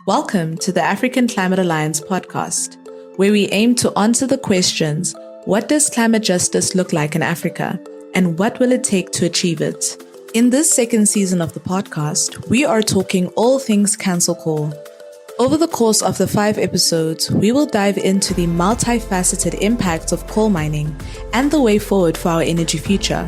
Welcome to the African Climate Alliance podcast, where we aim to answer the questions, what does climate justice look like in Africa, and what will it take to achieve it? In this second season of the podcast, we are talking all things cancel coal. Over the course of the 5 episodes, we will dive into the multifaceted impacts of coal mining and the way forward for our energy future.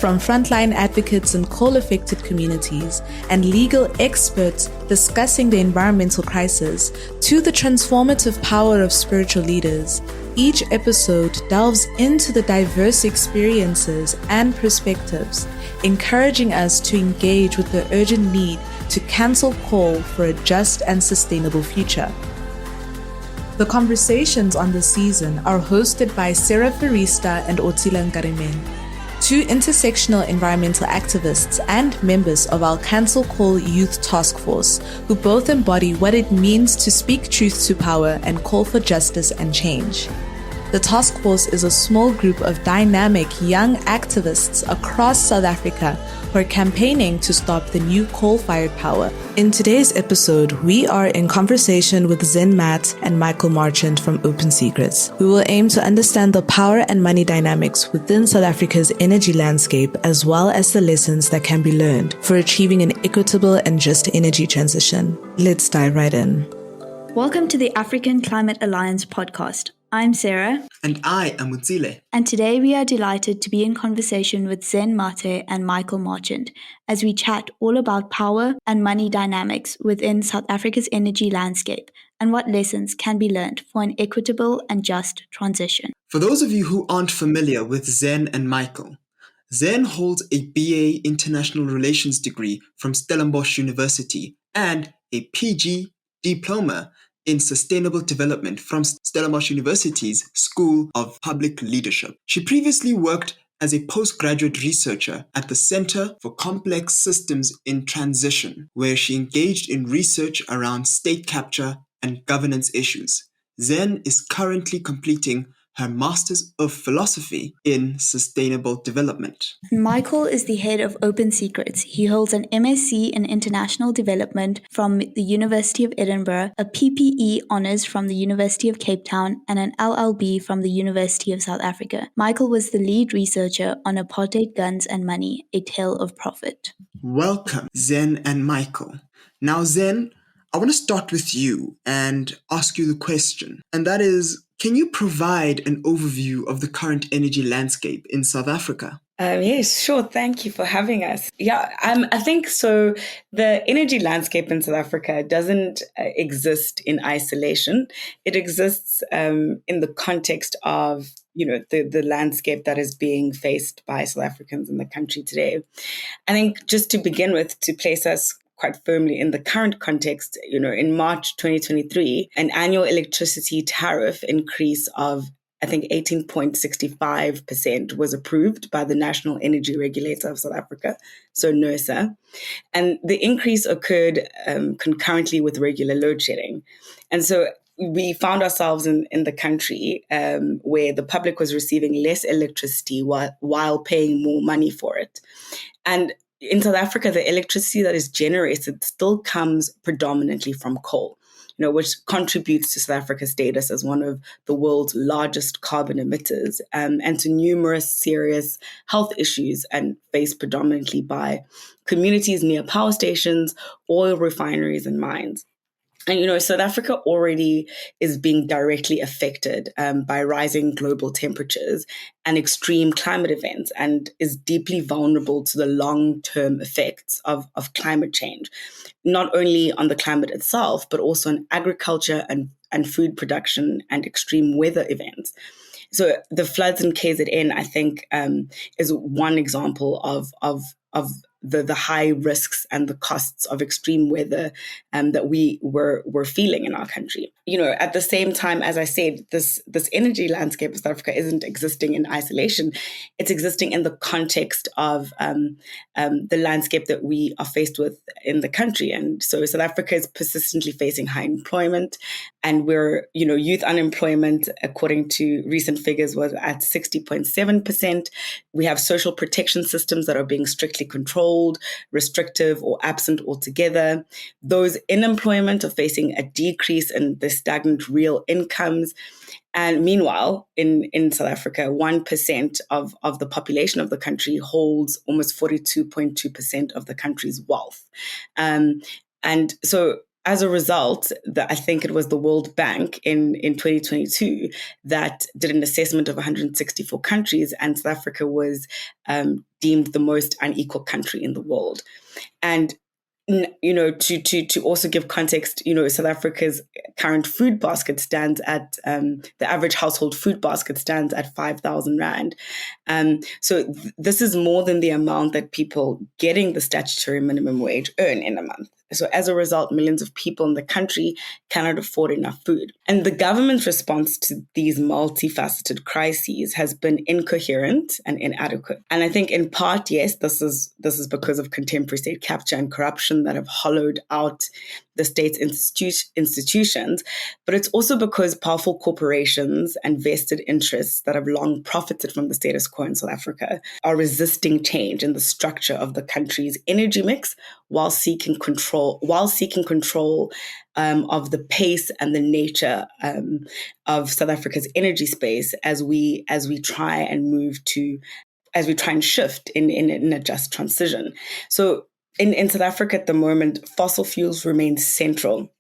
From frontline advocates in coal-affected communities and legal experts discussing the environmental crisis to the transformative power of spiritual leaders, each episode delves into the diverse experiences and perspectives, encouraging us to engage with the urgent need to cancel coal for a just and sustainable future. The conversations on this season are hosted by Sarah Farista and Otila Nkarimen, 2 intersectional environmental activists and members of our Cancel Coal Youth Task Force, who both embody what it means to speak truth to power and call for justice and change. The task force is a small group of dynamic young activists across South Africa who are campaigning to stop the new coal-fired power. In today's episode, we are in conversation with Zen Mathe and Michael Marchant from Open Secrets. We will aim to understand the power and money dynamics within South Africa's energy landscape, as well as the lessons that can be learned for achieving an equitable and just energy transition. Let's dive right in. Welcome to the African Climate Alliance podcast. I'm Sarah. And I am Utsile. And today we are delighted to be in conversation with Zen Mathe and Michael Marchant as we chat all about power and money dynamics within South Africa's energy landscape and what lessons can be learned for an equitable and just transition. For those of you who aren't familiar with Zen and Michael, Zen holds a BA International Relations degree from Stellenbosch University and a PG diploma in Sustainable Development from Stellenbosch University's School of Public Leadership. She previously worked as a postgraduate researcher at the Center for Complex Systems in Transition, where she engaged in research around state capture and governance issues. Zen is currently completing her Master's of Philosophy in Sustainable Development. Michael is the head of Open Secrets. He holds an MSc in International Development from the University of Edinburgh, a PPE Honours from the University of Cape Town, and an LLB from the University of South Africa. Michael was the lead researcher on Apartheid, Guns and Money, A Tale of Profit. Welcome, Zen and Michael. Now, Zen, I want to start with you and ask you the question, and that is, can you provide an overview of the current energy landscape in South Africa? Yes, sure. Thank you for having us. I think so. The energy landscape in South Africa doesn't exist in isolation. It exists in the context of the landscape that is being faced by South Africans in the country today. I think just to begin with, to place us quite firmly in the current context, in March 2023, an annual electricity tariff increase of, I think, 18.65% was approved by the National Energy Regulator of South Africa, so NERSA. And the increase occurred concurrently with regular load shedding. And so we found ourselves in the country where the public was receiving less electricity while paying more money for it. And in South Africa, the electricity that is generated still comes predominantly from coal, which contributes to South Africa's status as one of the world's largest carbon emitters, and to numerous serious health issues and faced predominantly by communities near power stations, oil refineries, and mines. And, South Africa already is being directly affected by rising global temperatures and extreme climate events, and is deeply vulnerable to the long-term effects of climate change, not only on the climate itself, but also on agriculture and food production and extreme weather events. So the floods in KZN, I think, is one example of the high risks and the costs of extreme weather that we were feeling in our country. At the same time, as I said, this energy landscape of South Africa isn't existing in isolation. It's existing in the context of the landscape that we are faced with in the country. And so South Africa is persistently facing high employment, and we're, youth unemployment, according to recent figures, was at 60.7%. We have social protection systems that are being strictly controlled. controlled, restrictive, or absent altogether. Those in employment are facing a decrease in the stagnant real incomes. And meanwhile, in South Africa, 1% of the population of the country holds almost 42.2% of the country's wealth. And so as a result, I think it was the World Bank in 2022 that did an assessment of 164 countries, and South Africa was deemed the most unequal country in the world. And to also give context, South Africa's current food basket stands at the average household food basket stands at 5,000 rand. So this is more than the amount that people getting the statutory minimum wage earn in a month. So as a result, millions of people in the country cannot afford enough food. And the government's response to these multifaceted crises has been incoherent and inadequate. And I think in part, yes, this is because of contemporary state capture and corruption that have hollowed out the state's institutions, but it's also because powerful corporations and vested interests that have long profited from the status quo in South Africa are resisting change in the structure of the country's energy mix while seeking control of the pace and the nature of South Africa's energy space as we try and shift in a just transition. So in South Africa at the moment, fossil fuels remain central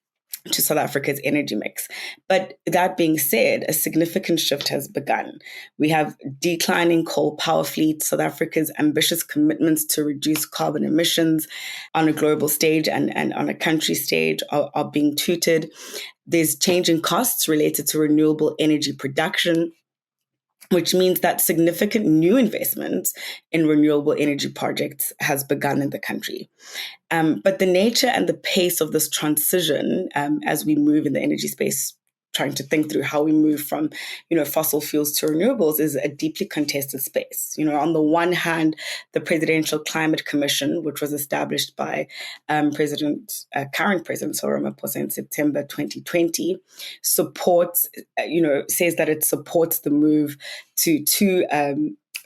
to South Africa's energy mix. But that being said, a significant shift has begun. We have declining coal power fleets. South Africa's ambitious commitments to reduce carbon emissions on a global stage and on a country stage are being touted. There's changing costs related to renewable energy production, which means that significant new investment in renewable energy projects has begun in the country. But the nature and the pace of this transition, as we move in the energy space, trying to think through how we move from, fossil fuels to renewables, is a deeply contested space. On the one hand, the Presidential Climate Commission, which was established by current President Cyril Ramaphosa in September 2020, says that it supports the move to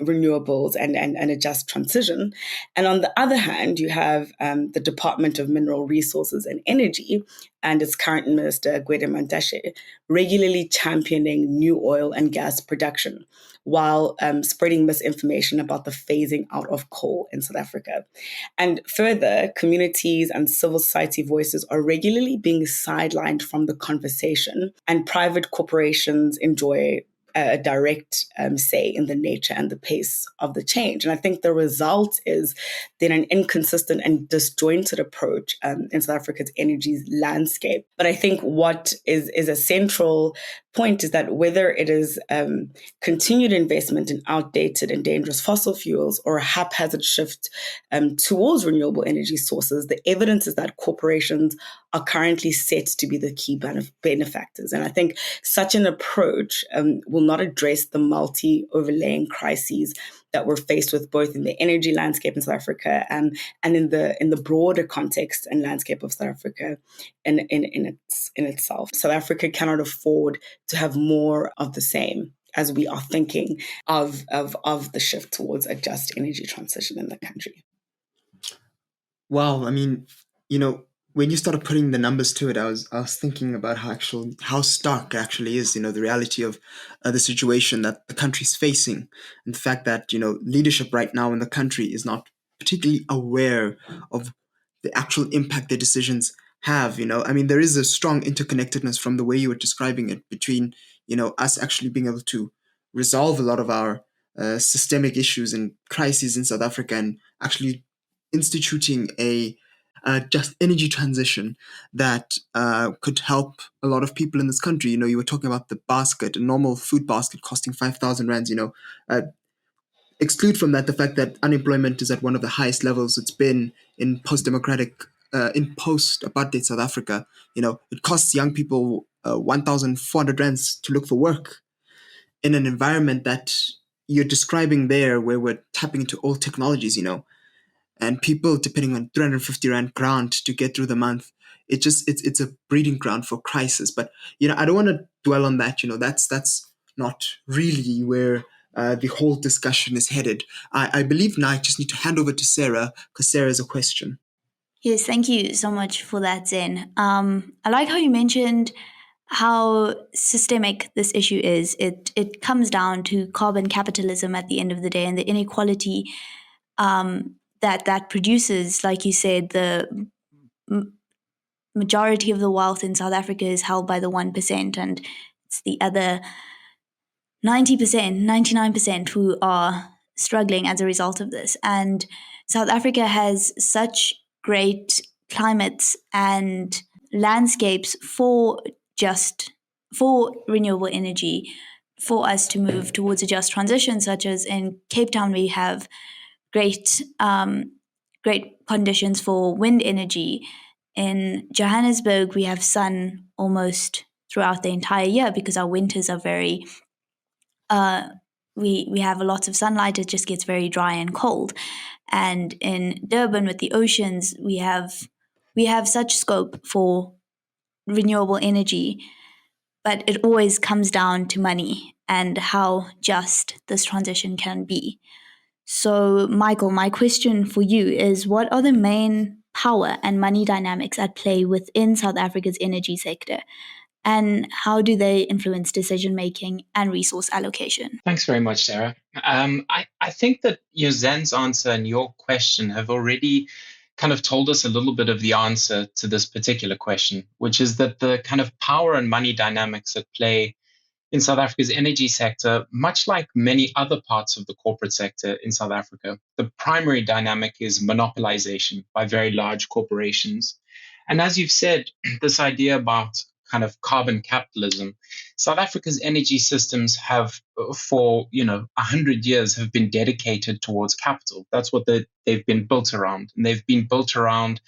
renewables and a just transition. And on the other hand, you have the Department of Mineral Resources and Energy and its current minister, Gwede Mantashe, regularly championing new oil and gas production while spreading misinformation about the phasing out of coal in South Africa. And further, communities and civil society voices are regularly being sidelined from the conversation, and private corporations enjoy a direct say in the nature and the pace of the change. And I think the result is then an inconsistent and disjointed approach in South Africa's energy landscape. But I think what is a central point is that whether it is continued investment in outdated and dangerous fossil fuels or a haphazard shift towards renewable energy sources, the evidence is that corporations are currently set to be the key benefactors. And I think such an approach will not address the multi-overlaying crises that we're faced with both in the energy landscape in South Africa and in the broader context and landscape of South Africa in itself. South Africa cannot afford to have more of the same as we are thinking of the shift towards a just energy transition in the country. Wow, I mean, when you started putting the numbers to it, I was thinking about how stark actually is, the reality of the situation that the country's facing, and the fact that leadership right now in the country is not particularly aware of the actual impact their decisions have. I mean, there is a strong interconnectedness from the way you were describing it between us actually being able to resolve a lot of our systemic issues and crises in South Africa and actually instituting a just energy transition that could help a lot of people in this country. You were talking about the basket, a normal food basket costing 5,000 rands. Exclude from that the fact that unemployment is at one of the highest levels it's been in post-apartheid South Africa. It costs young people 1,400 rands to look for work in an environment that you're describing there, where we're tapping into old technologies. And people depending on 350 rand grant to get through the month. It's a breeding ground for crisis. But I don't want to dwell on that. That's not really where the whole discussion is headed. I believe now I just need to hand over to Sarah because Sarah has a question. Yes, thank you so much for that, Zen. I like how you mentioned how systemic this issue is. It comes down to carbon capitalism at the end of the day, and the inequality that produces, like you said, the majority of the wealth in South Africa is held by the 1%, and it's the other 90%, 99% who are struggling as a result of this. And South Africa has such great climates and landscapes for renewable energy for us to move towards a just transition, such as in Cape Town we have great conditions for wind energy. In Johannesburg we have sun almost throughout the entire year because our winters are very we have a lot of sunlight. It just gets very dry and cold. And in Durban with the oceans, we have such scope for renewable energy, but it always comes down to money and how just this transition can be. So, Michael, my question for you is, what are the main power and money dynamics at play within South Africa's energy sector? And how do they influence decision-making and resource allocation? Thanks very much, Sarah. I think that your Zen's answer and your question have already kind of told us a little bit of the answer to this particular question, which is that the kind of power and money dynamics at play in South Africa's energy sector, much like many other parts of the corporate sector in South Africa, the primary dynamic is monopolization by very large corporations. And as you've said, this idea about kind of carbon capitalism, South Africa's energy systems have, for 100 years, have been dedicated towards capital. That's what they've been built around, and they've been built around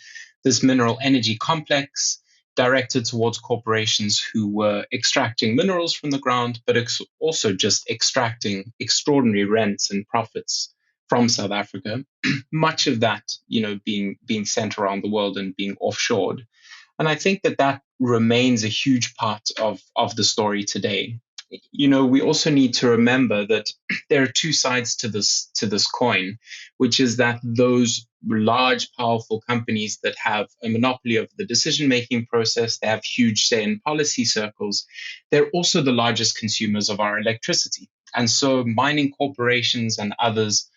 this mineral energy complex directed towards corporations who were extracting minerals from the ground, but also just extracting extraordinary rents and profits from South Africa. Much of that, being sent around the world and being offshored. And I think that remains a huge part of the story today. We also need to remember that there are two sides to this coin, which is that those large, powerful companies that have a monopoly of the decision-making process, they have huge say in policy circles, they're also the largest consumers of our electricity. And so mining corporations and others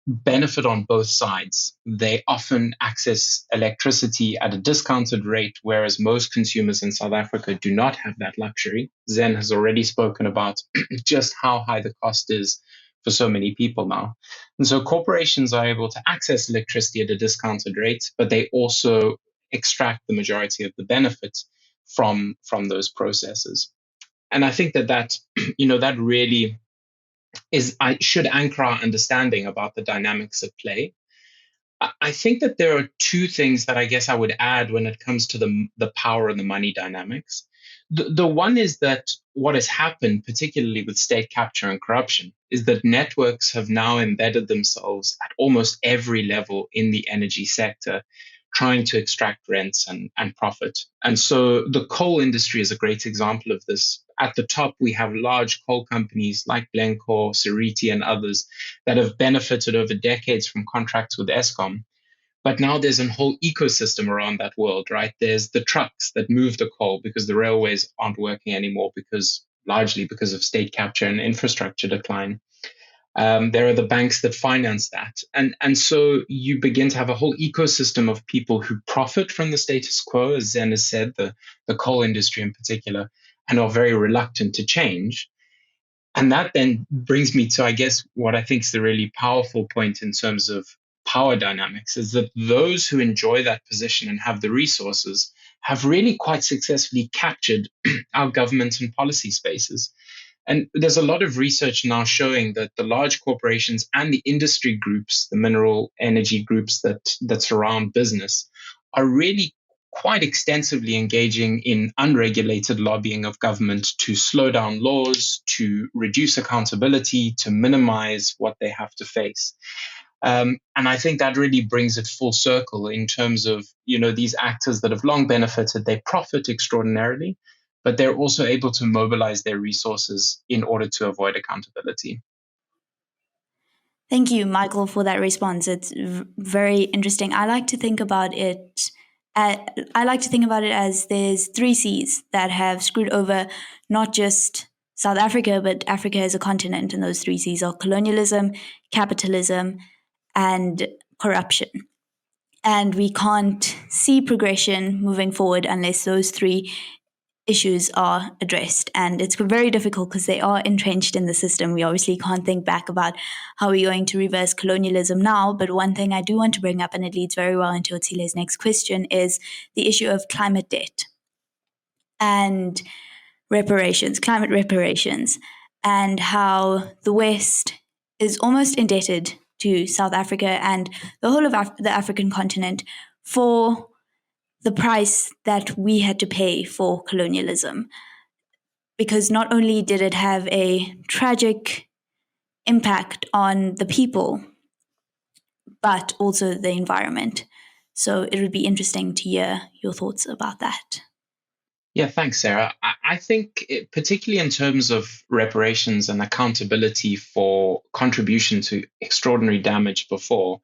benefit on both sides. They often access electricity at a discounted rate, whereas most consumers in South Africa do not have that luxury. Zen has already spoken about just how high the cost is for so many people now. And so corporations are able to access electricity at a discounted rate, but they also extract the majority of the benefits from those processes. And I think that really I should anchor our understanding about the dynamics at play. I think that there are two things that I guess I would add when it comes to the power and the money dynamics. The one is that what has happened, particularly with state capture and corruption, is that networks have now embedded themselves at almost every level in the energy sector, trying to extract rents and profit. And so the coal industry is a great example of this. At the top, we have large coal companies like Glencore, Seriti, and others that have benefited over decades from contracts with Eskom. But now there's a whole ecosystem around that world, right? There's the trucks that move the coal because the railways aren't working anymore largely because of state capture and infrastructure decline. There are the banks that finance that. And so you begin to have a whole ecosystem of people who profit from the status quo, as Zen has said, the coal industry in particular, and are very reluctant to change. And that then brings me to, I guess, what I think is the really powerful point in terms of power dynamics, is that those who enjoy that position and have the resources have really quite successfully captured our government and policy spaces. And there's a lot of research now showing that the large corporations and the industry groups, the mineral energy groups that surround business, are really quite extensively engaging in unregulated lobbying of government to slow down laws, to reduce accountability, to minimize what they have to face. And I think that really brings it full circle in terms of, these actors that have long benefited, they profit extraordinarily, but they're also able to mobilize their resources in order to avoid accountability. Thank you, Michael, for that response. It's very interesting. I like to think about it. As there's 3 C's that have screwed over not just South Africa, but Africa as a continent. And those 3 C's are colonialism, capitalism, and corruption. And we can't see progression moving forward unless those 3 issues are addressed. And it's very difficult because they are entrenched in the system. We obviously can't think back about how we're going to reverse colonialism now. But one thing I do want to bring up, and it leads very well into Otile's next question, is the issue of climate debt and climate reparations, and how the West is almost indebted to South Africa and the whole of the African continent for the price that we had to pay for colonialism. Because not only did it have a tragic impact on the people, but also the environment. So it would be interesting to hear your thoughts about that. Yeah, thanks, Sarah. I think, particularly in terms of reparations and accountability for contribution to extraordinary damage before,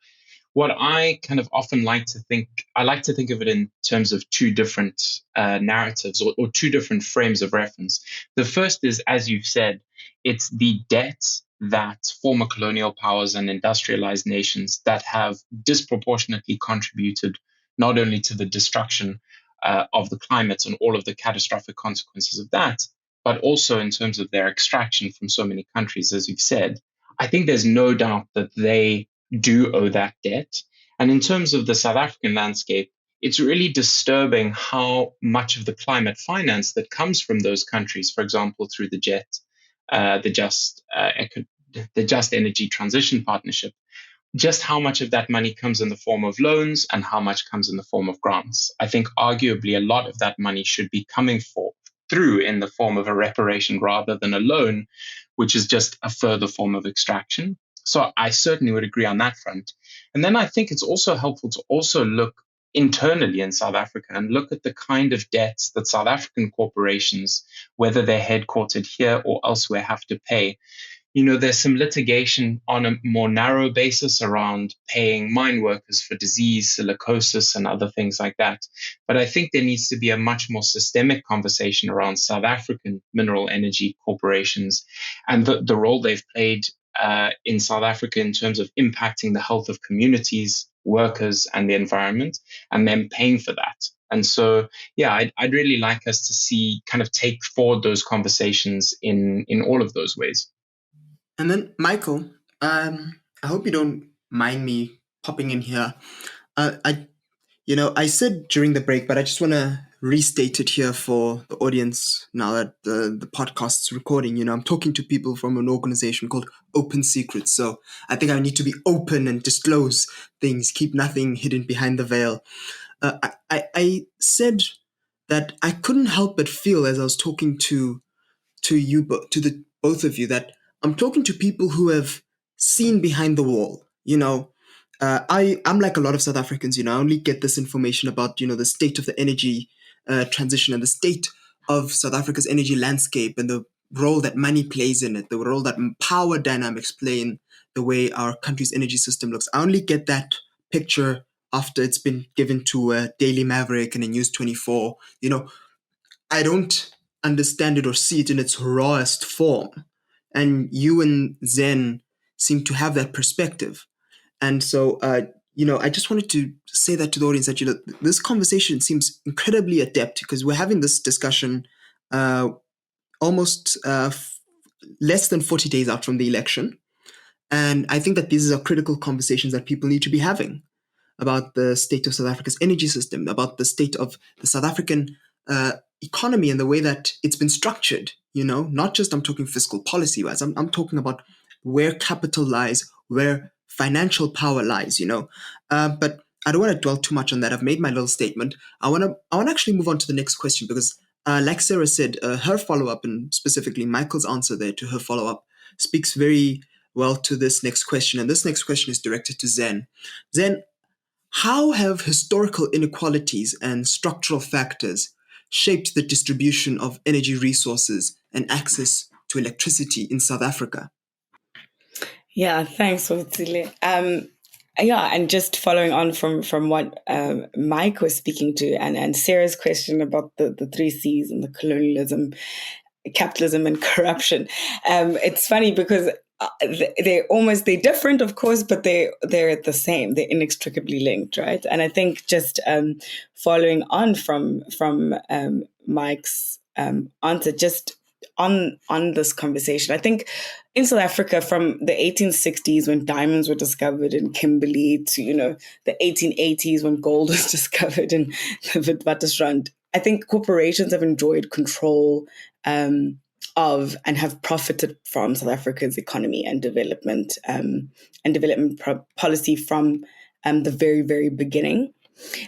what I kind of often like to think of it in terms of 2 different narratives or 2 different frames of reference. The first is, as you've said, it's the debt that former colonial powers and industrialized nations that have disproportionately contributed not only to the destruction of the climate and all of the catastrophic consequences of that, but also in terms of their extraction from so many countries, as you've said. I think there's no doubt that they do owe that debt. And in terms of the South African landscape, it's really disturbing how much of the climate finance that comes from those countries, for example, through the Just Energy Transition Partnership, just how much of that money comes in the form of loans and how much comes in the form of grants. I think arguably a lot of that money should be coming through in the form of a reparation rather than a loan, which is just a further form of extraction. So I certainly would agree on that front. And then I think it's also helpful to also look internally in South Africa and look at the kind of debts that South African corporations, whether they're headquartered here or elsewhere, have to pay. There's some litigation on a more narrow basis around paying mine workers for disease, silicosis, and other things like that. But I think there needs to be a much more systemic conversation around South African mineral energy corporations and the role they've played in South Africa in terms of impacting the health of communities, workers, and the environment, and then paying for that. And so, yeah, I'd really like us to kind of take forward those conversations in all of those ways. And then, Michael, I hope you don't mind me popping in here. I said during the break, but I just want to restate it here for the audience now that the podcast's recording. I'm talking to people from an organization called Open Secrets. So I think I need to be open and disclose things, keep nothing hidden behind the veil. I said that I couldn't help but feel as I was talking to the both of you that I'm talking to people who have seen behind the wall. I'm like a lot of South Africans. I only get this information about the state of the energy transition and the state of South Africa's energy landscape and the role that money plays in it, the role that power dynamics play in the way our country's energy system looks. I only get that picture after it's been given to a Daily Maverick and a News 24. I don't understand it or see it in its rawest form. And you and Zen seem to have that perspective. And so, I just wanted to say that to the audience that, this conversation seems incredibly adept because we're having this discussion almost less than 40 days out from the election. And I think that these are critical conversations that people need to be having about the state of South Africa's energy system, about the state of the South African economy and the way that it's been structured, not just I'm talking fiscal policy wise, I'm talking about where capital lies, where financial power lies, but I don't want to dwell too much on that. I've made my little statement. I want to actually move on to the next question because like Sarah said, her follow-up and specifically Michael's answer there to her follow-up speaks very well to this next question. And this next question is directed to Zen. Zen, how have historical inequalities and structural factors shaped the distribution of energy resources and access to electricity in South Africa? Yeah, thanks, Otsile. Yeah, and just following on from what Mike was speaking to, and Sarah's question about the three C's and the colonialism, capitalism, and corruption. It's funny because they're different, of course, but they're the same. They're inextricably linked, right? And I think just following on from Mike's answer, just on this conversation, I think in South Africa from the 1860s when diamonds were discovered in Kimberley to the 1880s when gold was discovered in the Witwatersrand, I think corporations have enjoyed control of and have profited from South Africa's economy and development policy from the very, very beginning.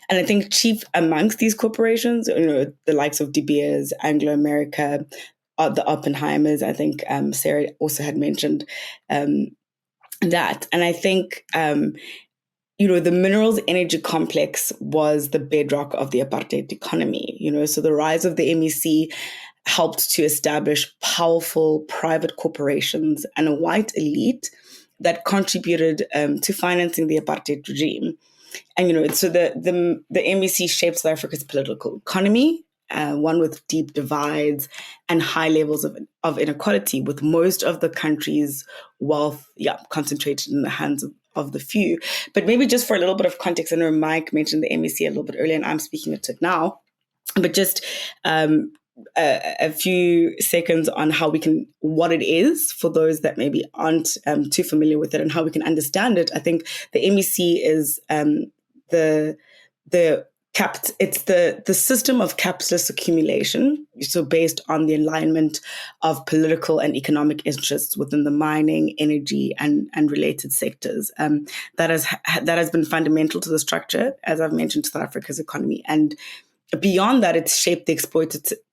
And I think chief amongst these corporations, the likes of De Beers, Anglo America, the Oppenheimers, I think Sarah also had mentioned that. And I think the minerals energy complex was the bedrock of the apartheid economy. So the rise of the MEC helped to establish powerful private corporations and a white elite that contributed to financing the apartheid regime. And so the MEC shaped South Africa's political economy, one with deep divides and high levels of inequality, with most of the country's wealth, concentrated in the hands of the few. But maybe just for a little bit of context, I know Mike mentioned the MEC a little bit earlier, and I'm speaking to it now. But just a few seconds on what it is for those that maybe aren't too familiar with it and how we can understand it. I think the MEC is it's the system of capitalist accumulation, so based on the alignment of political and economic interests within the mining, energy, and related sectors. That has been fundamental to the structure, as I've mentioned, to South Africa's economy. And beyond that, it's shaped the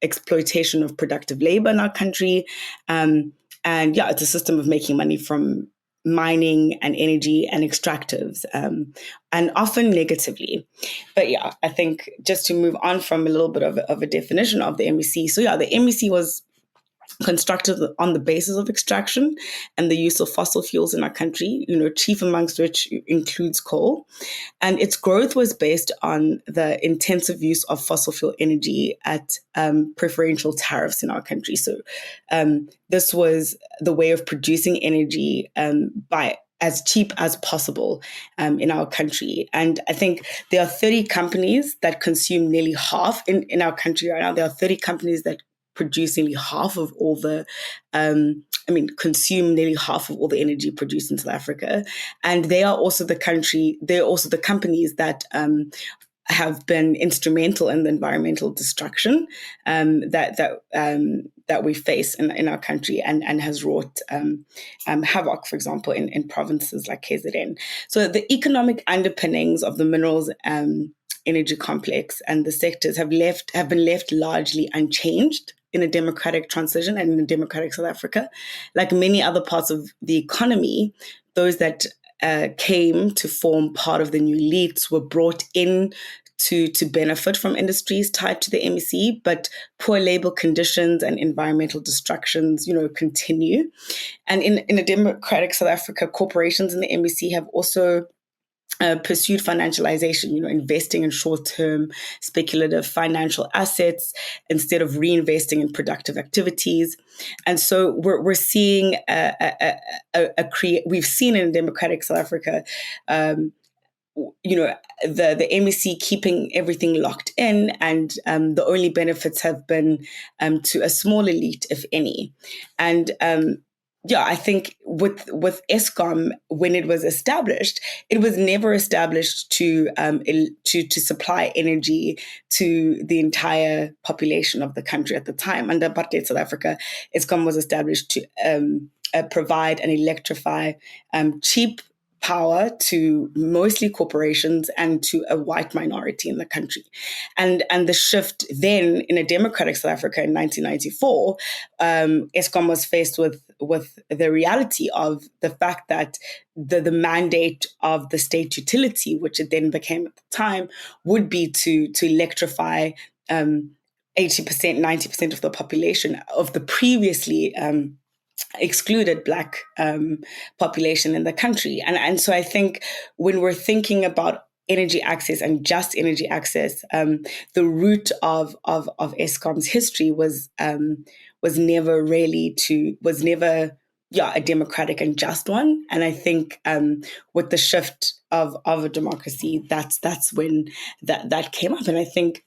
exploitation of productive labor in our country. It's a system of making money from mining and energy and extractives, and often negatively. But I think just to move on from a little bit of a definition of the MEC. So the MEC was constructed on the basis of extraction and the use of fossil fuels in our country, chief amongst which includes coal. And its growth was based on the intensive use of fossil fuel energy at preferential tariffs in our country. So this was the way of producing energy by as cheap as possible in our country. And I think there are 30 companies that consume nearly half in our country right now. There are 30 companies that produce nearly half of all the, consume nearly half of all the energy produced in South Africa. And they're also the companies that have been instrumental in the environmental destruction that we face in our country and has wrought havoc, for example, in provinces like KZN. So the economic underpinnings of the minerals energy complex and the sectors have been left largely unchanged in a democratic transition and in a democratic South Africa. Like many other parts of the economy, those that came to form part of the new elites were brought in to benefit from industries tied to the MEC, but poor labor conditions and environmental destructions, continue. And in a democratic South Africa, corporations in the MEC have also pursued financialization, investing in short-term speculative financial assets instead of reinvesting in productive activities. And so we're seeing we've seen in democratic South Africa, the MEC keeping everything locked in, and the only benefits have been to a small elite, if any. And I think with Eskom, when it was established, it was never established to supply energy to the entire population of the country at the time. Under apartheid South Africa, Eskom was established to provide and electrify cheap power to mostly corporations and to a white minority in the country. And the shift then in a democratic South Africa in 1994, Eskom was faced with the reality of the fact that the mandate of the state utility, which it then became at the time, would be to electrify 80%, 90% of the population of the previously excluded Black population in the country. And so I think when we're thinking about energy access and just energy access, the root of Eskom's history was never a democratic and just one. And I think with the shift of a democracy, that's when that came up. And I think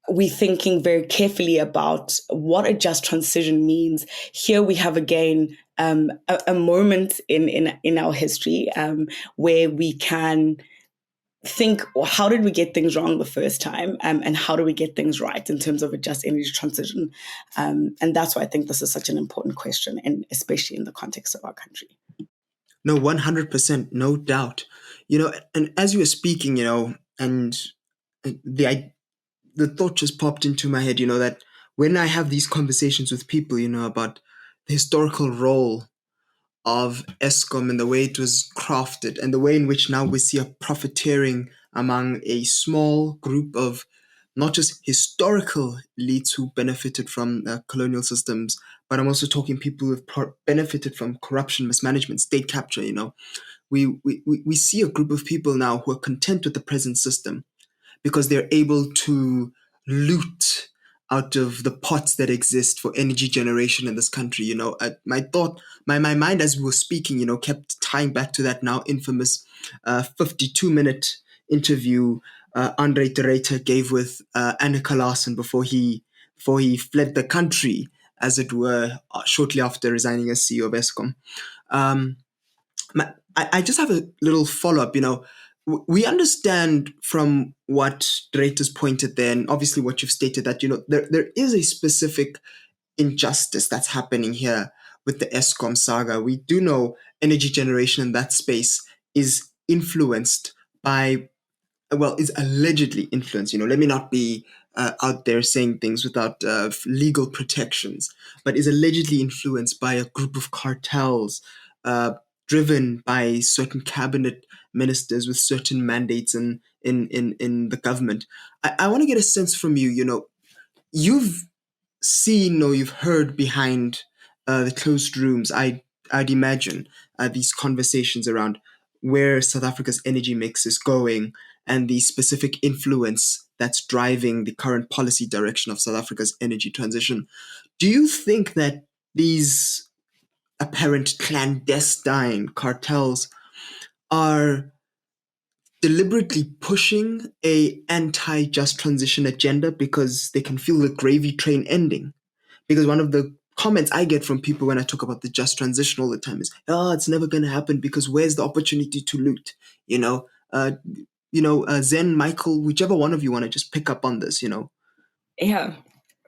we're thinking very carefully about what a just transition means. Here we have again a moment in our history where we can think, well, how did we get things wrong the first time, and how do we get things right in terms of a just energy transition? And that's why I think this is such an important question, and especially in the context of our country. No, 100%, no doubt. And as you were speaking, and the thought just popped into my head, that when I have these conversations with people, about the historical role of Eskom and the way it was crafted and the way in which now we see a profiteering among a small group of not just historical elites who benefited from colonial systems, but I'm also talking people who've benefited from corruption, mismanagement, state capture. We see a group of people now who are content with the present system because they're able to loot out of the pots that exist for energy generation in this country. My mind as we were speaking, kept tying back to that now infamous 52-minute interview Andre Tereta gave with Annika Larsen before he fled the country, as it were, shortly after resigning as CEO of Eskom. I just have a little follow-up. We understand from what Doreta's pointed there, and obviously what you've stated, that there is a specific injustice that's happening here with the Eskom saga. We do know energy generation in that space is influenced by, is allegedly influenced. Let me not be out there saying things without legal protections, but is allegedly influenced by a group of cartels driven by certain cabinet ministers with certain mandates in the government. I want to get a sense from you. You've seen or you've heard behind the closed rooms, I'd imagine, these conversations around where South Africa's energy mix is going and the specific influence that's driving the current policy direction of South Africa's energy transition. Do you think that these apparent clandestine cartels are deliberately pushing a anti-just transition agenda because they can feel the gravy train ending? Because one of the comments I get from people when I talk about the just transition all the time is, it's never going to happen because where's the opportunity to loot? Zen, Michael, whichever one of you want to just pick up on this, Yeah,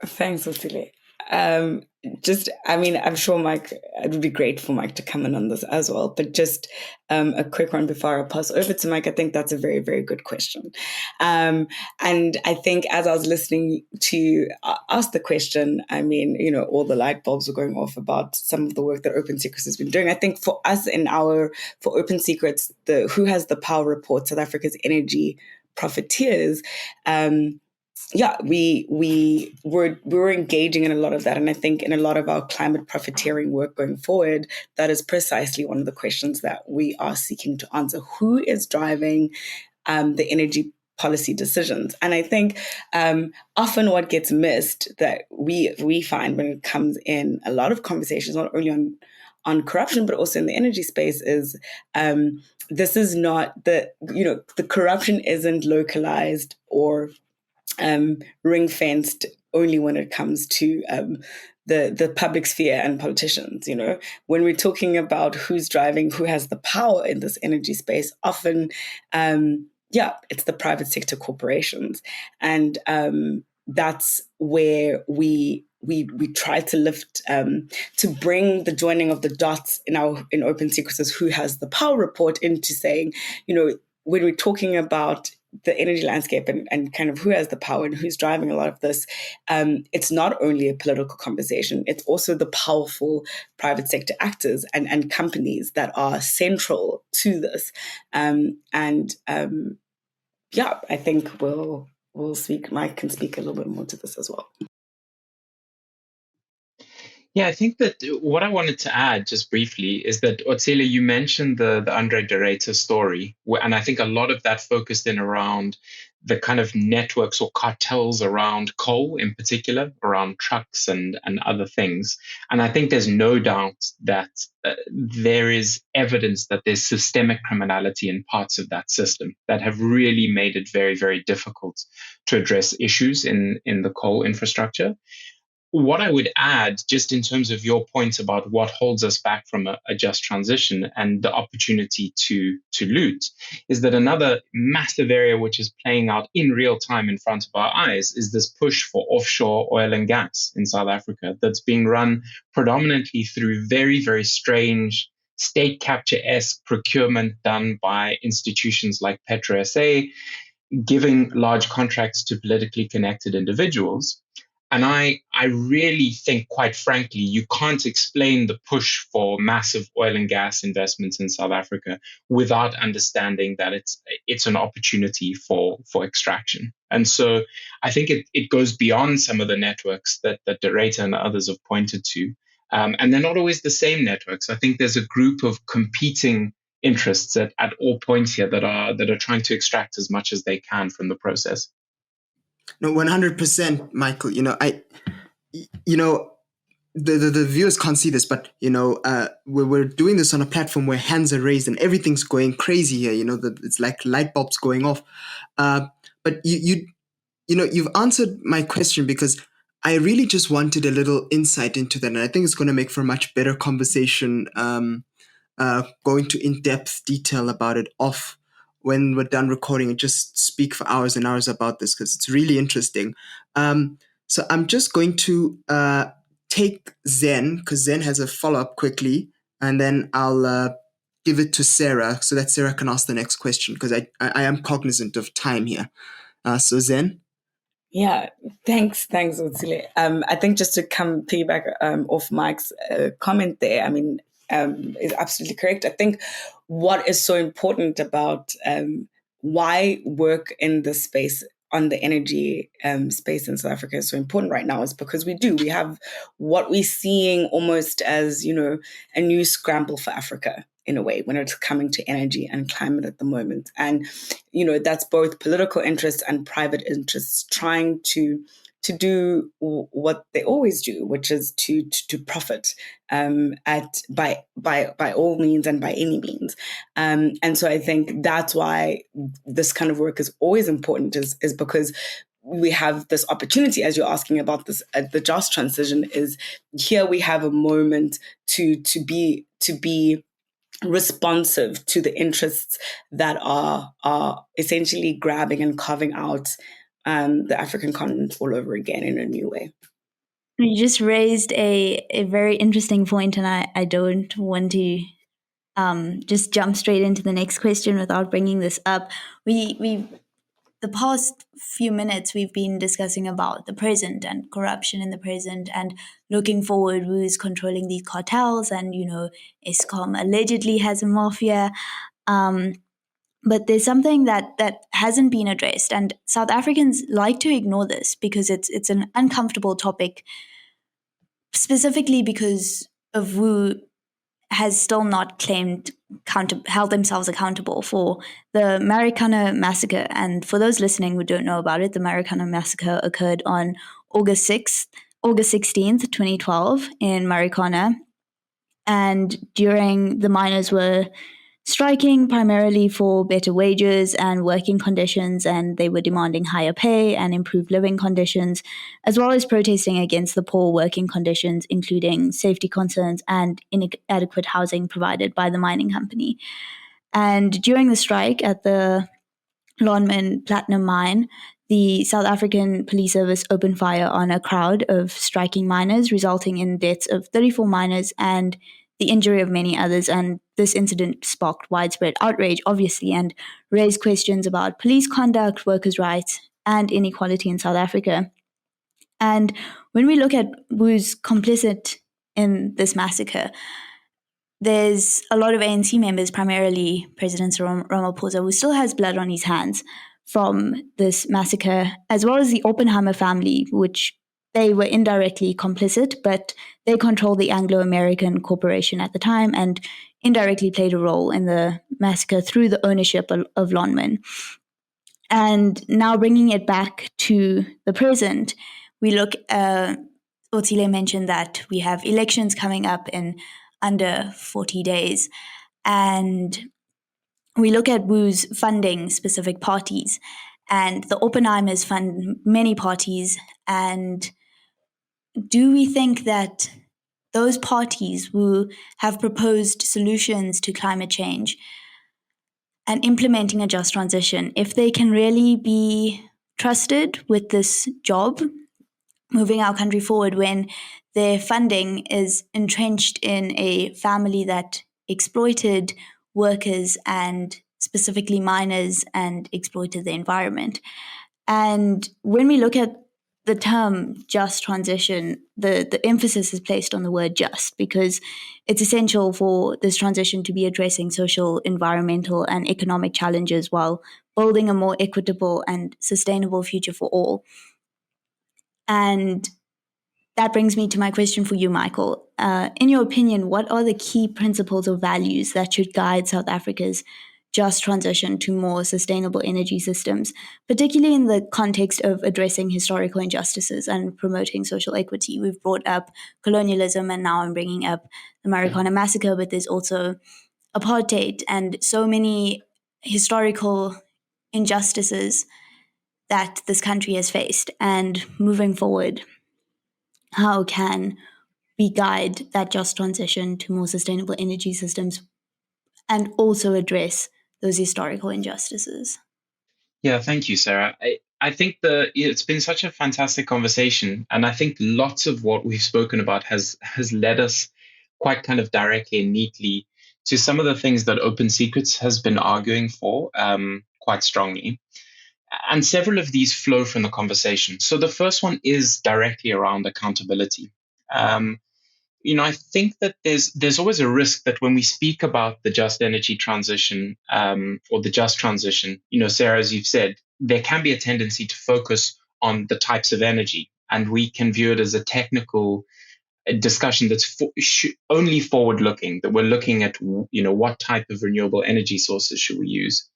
thanks, Otile. I'm sure Mike, it would be great for Mike to come in on this as well. But just a quick one before I pass over to Mike. I think that's a very, very good question. And I think as I was listening to ask the question, all the light bulbs were going off about some of the work that Open Secrets has been doing. I think for us for Open Secrets, the Who Has the Power report, South Africa's energy profiteers, we were engaging in a lot of that. And I think in a lot of our climate profiteering work going forward, that is precisely one of the questions that we are seeking to answer. Who is driving the energy policy decisions? And I think often what gets missed that we find when it comes in a lot of conversations, not only on corruption, but also in the energy space, is this is not the corruption isn't localized or ring-fenced only when it comes to the public sphere and politicians. When we're talking about who's driving, who has the power in this energy space, often, it's the private sector corporations. And that's where we try to lift, to bring the joining of the dots in Open Secrets' Who Has the Power report into saying, when we're talking about the energy landscape and kind of who has the power and who's driving a lot of this, it's not only a political conversation, it's also the powerful private sector actors and companies that are central to this. I think we'll speak, Mike can speak a little bit more to this as well. Yeah, I think that what I wanted to add just briefly is that, Otsele, you mentioned the Andre de Ruyter story, and I think a lot of that focused in around the kind of networks or cartels around coal in particular, around trucks and other things. And I think there's no doubt that there is evidence that there's systemic criminality in parts of that system that have really made it very, very difficult to address issues in the coal infrastructure. What I would add, just in terms of your points about what holds us back from a just transition and the opportunity to loot, is that another massive area which is playing out in real time in front of our eyes is this push for offshore oil and gas in South Africa that's being run predominantly through very, very strange state capture-esque procurement done by institutions like PetroSA, giving large contracts to politically connected individuals. And I really think, quite frankly, you can't explain the push for massive oil and gas investments in South Africa without understanding that it's an opportunity for extraction. And so I think it goes beyond some of the networks that De Ruyter and others have pointed to. And they're not always the same networks. I think there's a group of competing interests at all points here that are trying to extract as much as they can from the process. No, 100%, Michael. The viewers can't see this, but we're doing this on a platform where hands are raised and everything's going crazy here. It's like light bulbs going off. But you've answered my question, because I really just wanted a little insight into that, and I think it's going to make for a much better conversation. Go into in-depth detail about it off when we're done recording, and just speak for hours and hours about this, because it's really interesting. So I'm just going to take Zen, because Zen has a follow-up quickly, and then I'll give it to Sarah so that Sarah can ask the next question, because I am cognizant of time here. So Zen? Yeah, thanks, Otsile. I think just to come piggyback off Mike's comment there, I mean, is absolutely correct. I think what is so important about why work in this space, on the energy space in South Africa, is so important right now is because we have what we're seeing almost as, a new scramble for Africa in a way when it's coming to energy and climate at the moment. And, that's both political interests and private interests trying to do what they always do, which is to profit by all means and by any means. And so I think that's why this kind of work is always important, is because we have this opportunity, as you're asking about this, the just transition is here. We have a moment to be responsive to the interests that are essentially grabbing and carving out the African continent all over again in a new way. You just raised a very interesting point, and I don't want to just jump straight into the next question without bringing this up. We the past few minutes we've been discussing about the present and corruption in the present, and looking forward, who's controlling these cartels, and Eskom allegedly has a mafia. But there's something that hasn't been addressed, and South Africans like to ignore this because it's an uncomfortable topic, specifically because of who has still not held themselves accountable for the Marikana massacre. And for those listening who don't know about it, the Marikana massacre occurred on August 16th, 2012 in Marikana. And during the miners were striking primarily for better wages and working conditions, and they were demanding higher pay and improved living conditions, as well as protesting against the poor working conditions, including safety concerns and inadequate housing provided by the mining company. And during the strike at the Lonmin Platinum Mine, the South African Police Service opened fire on a crowd of striking miners, resulting in deaths of 34 miners and the injury of many others. And this incident sparked widespread outrage, obviously, and raised questions about police conduct, workers' rights, and inequality in South Africa. And when we look at who's complicit in this massacre, there's a lot of ANC members, primarily President Cyril Ramaphosa, who still has blood on his hands from this massacre, as well as the Oppenheimer family, which they were indirectly complicit, but they controlled the Anglo-American corporation at the time and indirectly played a role in the massacre through the ownership of Lonmin. And now bringing it back to the present, we look, Otile mentioned that we have elections coming up in under 40 days. And we look at WU's funding specific parties. And the Oppenheimers fund many parties. And do we think that those parties who have proposed solutions to climate change and implementing a just transition, if they can really be trusted with this job, moving our country forward when their funding is entrenched in a family that exploited workers and specifically miners and exploited the environment? And when we look at the term just transition, the emphasis is placed on the word just because it's essential for this transition to be addressing social, environmental, and economic challenges while building a more equitable and sustainable future for all. And that brings me to my question for you, Michael. In your opinion, what are the key principles or values that should guide South Africa's just transition to more sustainable energy systems, particularly in the context of addressing historical injustices and promoting social equity? We've brought up colonialism, and now I'm bringing up the Marchant massacre, but there's also apartheid and so many historical injustices that this country has faced. And moving forward, how can we guide that just transition to more sustainable energy systems and also address those historical injustices? Yeah, thank you, Sarah. I think it's been such a fantastic conversation, and I think lots of what we've spoken about has led us quite kind of directly and neatly to some of the things that Open Secrets has been arguing for quite strongly. And several of these flow from the conversation. So the first one is directly around accountability. I think that there's always a risk that when we speak about the just energy transition or the just transition, Sarah, as you've said, there can be a tendency to focus on the types of energy, and we can view it as a technical discussion that's only forward-looking, that we're looking at, what type of renewable energy sources should we use.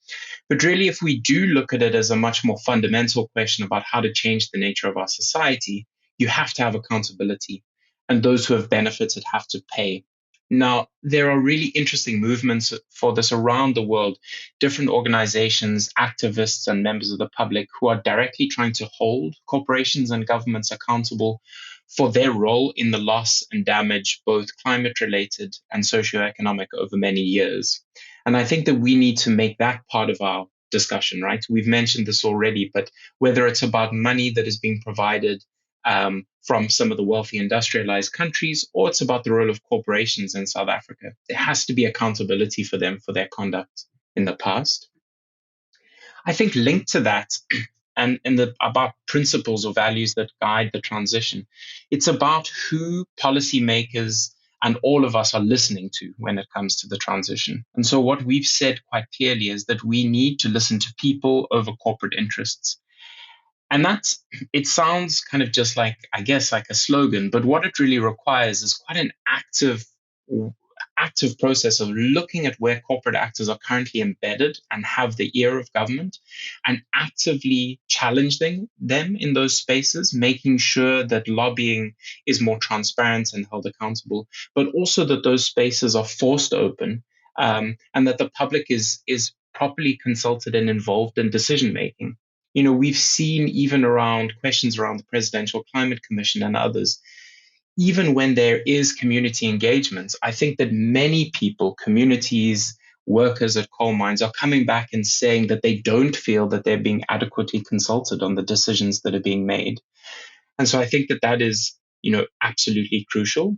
But really, if we do look at it as a much more fundamental question about how to change the nature of our society, you have to have accountability, and those who have benefited have to pay. Now, there are really interesting movements for this around the world, different organizations, activists, and members of the public who are directly trying to hold corporations and governments accountable for their role in the loss and damage, both climate-related and socioeconomic, over many years. And I think that we need to make that part of our discussion, right? We've mentioned this already, but whether it's about money that is being provided from some of the wealthy industrialized countries, or it's about the role of corporations in South Africa, there has to be accountability for them for their conduct in the past. I think linked to that, and about principles or values that guide the transition, it's about who policymakers and all of us are listening to when it comes to the transition. And so what we've said quite clearly is that we need to listen to people over corporate interests. And it sounds kind of just like, I guess, like a slogan, but what it really requires is quite an active process of looking at where corporate actors are currently embedded and have the ear of government, and actively challenging them in those spaces, making sure that lobbying is more transparent and held accountable, but also that those spaces are forced open, and that the public is properly consulted and involved in decision making. We've seen even around questions around the Presidential Climate Commission and others, even when there is community engagement, I think that many people, communities, workers at coal mines, are coming back and saying that they don't feel that they're being adequately consulted on the decisions that are being made. And so I think that is, absolutely crucial.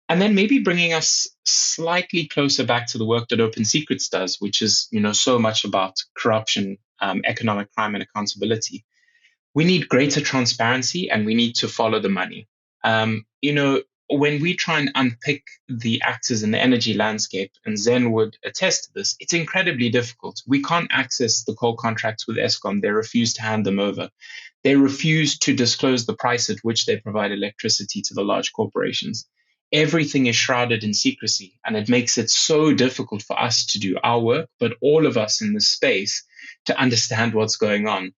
And then maybe bringing us slightly closer back to the work that Open Secrets does, which is, so much about corruption, economic crime, and accountability. We need greater transparency, and we need to follow the money. When we try and unpick the actors in the energy landscape, and Zen would attest to this, it's incredibly difficult. We can't access the coal contracts with Eskom. They refuse to hand them over. they refuse to disclose the price at which they provide electricity to the large corporations. Everything is shrouded in secrecy, and it makes it so difficult for us to do our work, but all of us in this space to understand what's going on.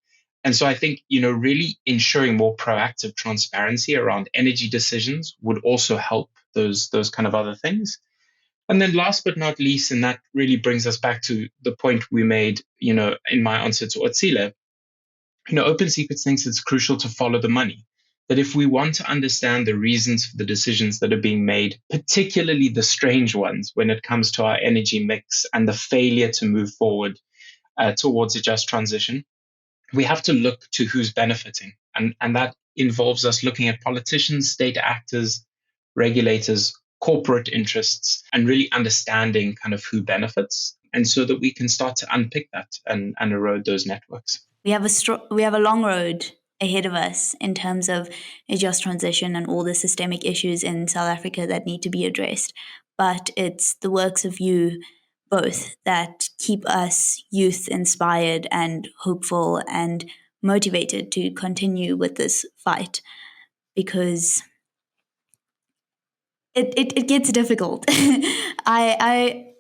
And so I think, really ensuring more proactive transparency around energy decisions would also help those kind of other things. And then last but not least, and that really brings us back to the point we made, in my answer to Otsile, Open Secrets thinks it's crucial to follow the money. That if we want to understand the reasons for the decisions that are being made, particularly the strange ones when it comes to our energy mix and the failure to move forward towards a just transition, we have to look to who's benefiting. And that involves us looking at politicians, state actors, regulators, corporate interests, and really understanding kind of who benefits. And so that we can start to unpick that and erode those networks. We have a long road ahead of us in terms of a just transition and all the systemic issues in South Africa that need to be addressed. But it's the works of you both that keep us youth inspired and hopeful and motivated to continue with this fight, because it gets difficult. I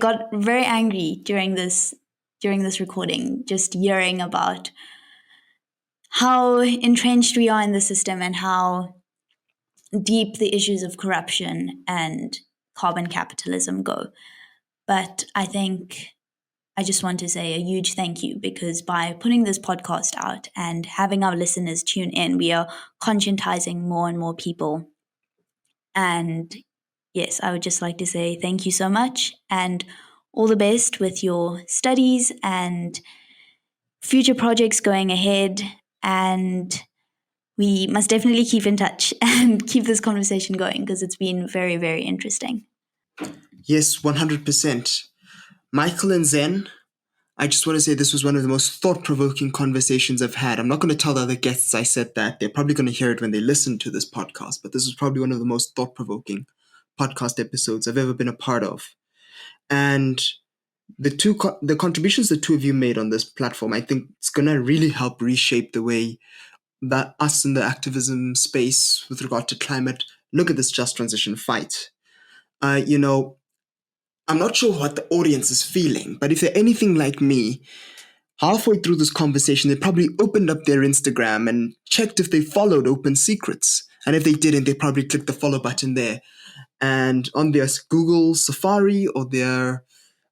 got very angry during this recording, just hearing about how entrenched we are in the system and how deep the issues of corruption and carbon capitalism go. But I think I just want to say a huge thank you, because by putting this podcast out and having our listeners tune in, we are conscientizing more and more people. And yes, I would just like to say thank you so much, and all the best with your studies and future projects going ahead. And we must definitely keep in touch and keep this conversation going, because it's been very, very interesting. Yes, 100%. Michael and Zen, I just want to say this was one of the most thought-provoking conversations I've had. I'm not going to tell the other guests I said that. They're probably going to hear it when they listen to this podcast, but this is probably one of the most thought-provoking podcast episodes I've ever been a part of. And the contributions the two of you made on this platform, I think it's going to really help reshape the way that us in the activism space with regard to climate look at this just transition fight. I'm not sure what the audience is feeling, but if they're anything like me, halfway through this conversation, they probably opened up their Instagram and checked if they followed Open Secrets. And if they didn't, they probably clicked the follow button there. And on their Google Safari or their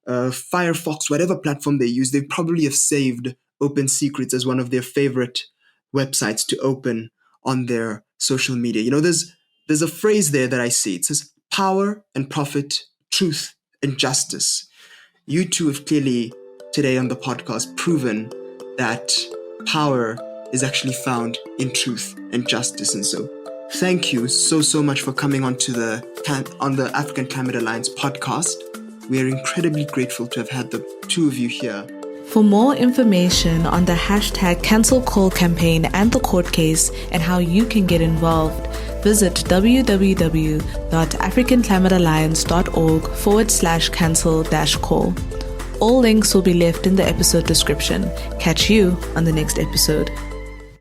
Firefox, whatever platform they use, they probably have saved Open Secrets as one of their favorite websites to open on their social media. There's a phrase there that I see. It says power and profit, truth and justice. You two have clearly today on the podcast proven that power is actually found in truth and justice. And so thank you so much for coming on the African Climate Alliance podcast. We are incredibly grateful to have had the two of you here. For more information on the hashtag Cancel Call campaign and the court case and how you can get involved, visit www.africanclimatealliance.org/cancel-call. All links will be left in the episode description. Catch you on the next episode.